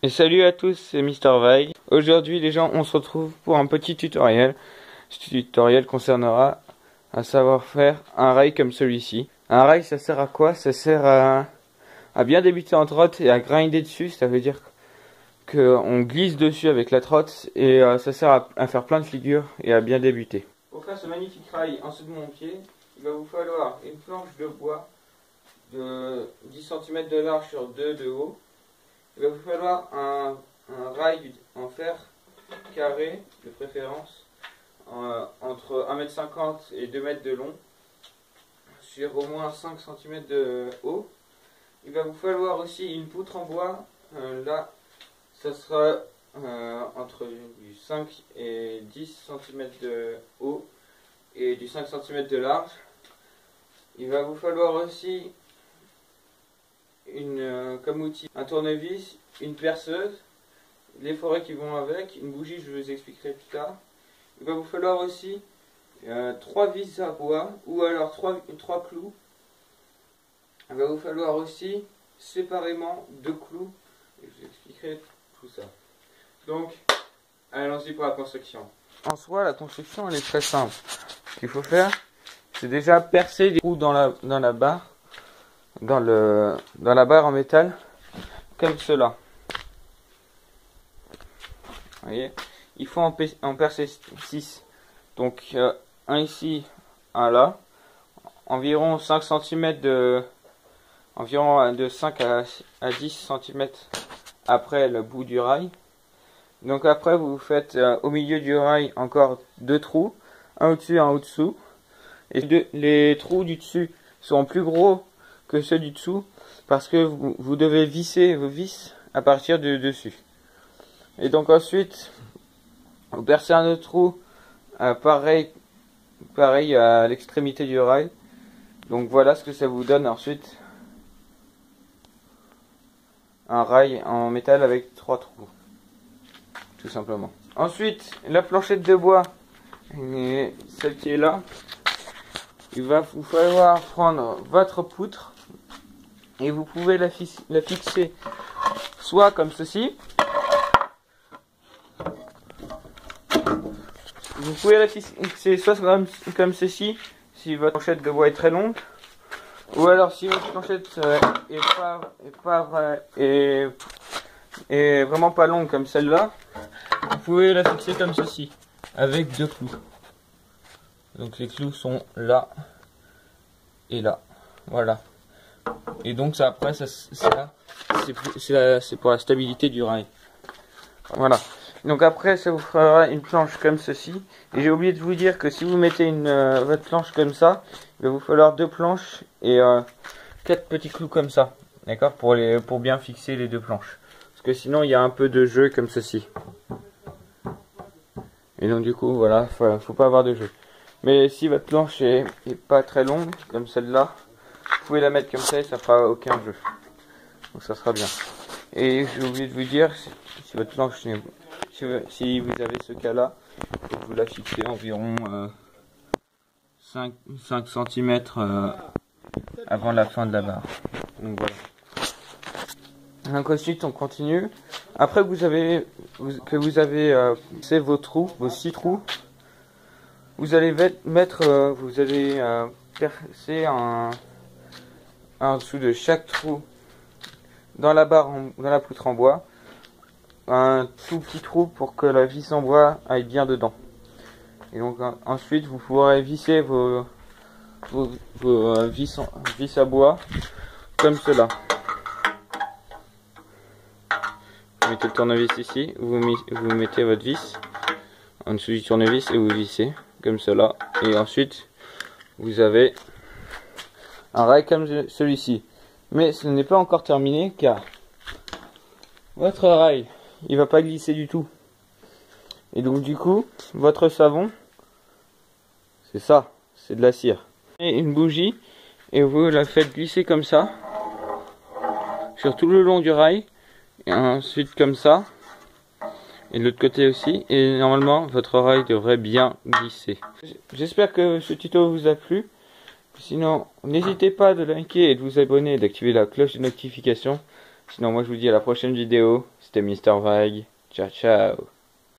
Et salut à tous, c'est Mr. Vague. Aujourd'hui les gens, on se retrouve pour un petit tutoriel. Ce tutoriel concernera à savoir faire un rail comme celui-ci. Un rail, ça sert à quoi? Ça sert à bien débuter en trotte et à grinder dessus. Ça veut dire qu'on glisse dessus avec la trotte et ça sert à faire plein de figures et à bien débuter. Pour faire ce magnifique rail en dessous de mon pied, il va vous falloir une planche de bois de 10 cm de large sur 2 de haut. Il va vous falloir un rail en fer carré, de préférence, entre 1,50 m et 2 m de long, sur au moins 5 cm de haut. Il va vous falloir aussi une poutre en bois, là, ça sera entre du 5 et 10 cm de haut et du 5 cm de large. Il va vous falloir aussi comme outil un tournevis, une perceuse, les forêts qui vont avec, une bougie, je vous expliquerai plus tard. Il va vous falloir aussi 3 vis à bois ou alors 3 clous. Il va vous falloir aussi séparément 2 clous. Et je vous expliquerai tout ça. Donc, allons-y pour la construction. En soi, la construction elle est très simple. Ce qu'il faut faire, c'est déjà percer des trous dans la barre. Dans la barre en métal, comme cela. Vous voyez, il faut en percer 6. Donc un ici, un là, environ 5 cm environ de 5 à 10 cm après le bout du rail. Donc après vous faites au milieu du rail encore 2 trous, un au-dessus, un au-dessous. Et les trous du dessus seront plus gros que ceux du dessous parce que vous devez visser vos vis à partir du dessus. Et donc ensuite vous percez un autre trou pareil à l'extrémité du rail. Donc voilà ce que ça vous donne ensuite, un rail en métal avec 3 trous, tout simplement. Ensuite la planchette de bois, celle qui est là, il va vous falloir prendre votre poutre et vous pouvez la fixer soit comme ceci. Vous pouvez la fixer soit comme ceci si votre planchette de bois est très longue, ou alors si votre planchette est vraiment pas longue comme celle-là, vous pouvez la fixer comme ceci avec 2 clous. Donc les clous sont là et là, voilà. Et donc ça après c'est pour la stabilité du rail. Voilà. Donc après ça vous fera une planche comme ceci. Et j'ai oublié de vous dire que si vous mettez votre planche comme ça, il va vous falloir 2 planches et 4 petits clous comme ça. D'accord, pour bien fixer les 2 planches. Parce que sinon il y a un peu de jeu comme ceci. Et donc du coup voilà, faut pas avoir de jeu. Mais si votre planche est pas très longue, comme celle-là, vous pouvez la mettre comme ça et ça fera aucun jeu. Donc ça sera bien. Et j'ai oublié de vous dire, si votre planche, si vous avez ce cas-là, il faut que vous la fixez environ 5 cm avant la fin de la barre. Donc voilà. Donc ensuite on continue. Après que vous avez fait vos trous, vos 6 trous, vous allez percer en dessous de chaque trou dans la barre, dans la poutre en bois, un tout petit trou pour que la vis en bois aille bien dedans. Et donc ensuite vous pourrez visser vos vis à bois comme cela. Vous mettez le tournevis ici, vous mettez votre vis en dessous du tournevis et vous vissez comme cela. Et ensuite vous avez un rail comme celui-ci. Mais ce n'est pas encore terminé car votre rail il va pas glisser du tout. Et donc du coup votre savon, c'est ça, c'est de la cire. Et une bougie et vous la faites glisser comme ça sur tout le long du rail et ensuite comme ça et de l'autre côté aussi, et normalement votre rail devrait bien glisser. J'espère que ce tuto vous a plu. Sinon, n'hésitez pas de liker et de vous abonner et d'activer la cloche de notification Sinon moi je vous dis à la prochaine vidéo. C'était Mister Vague. Ciao ciao.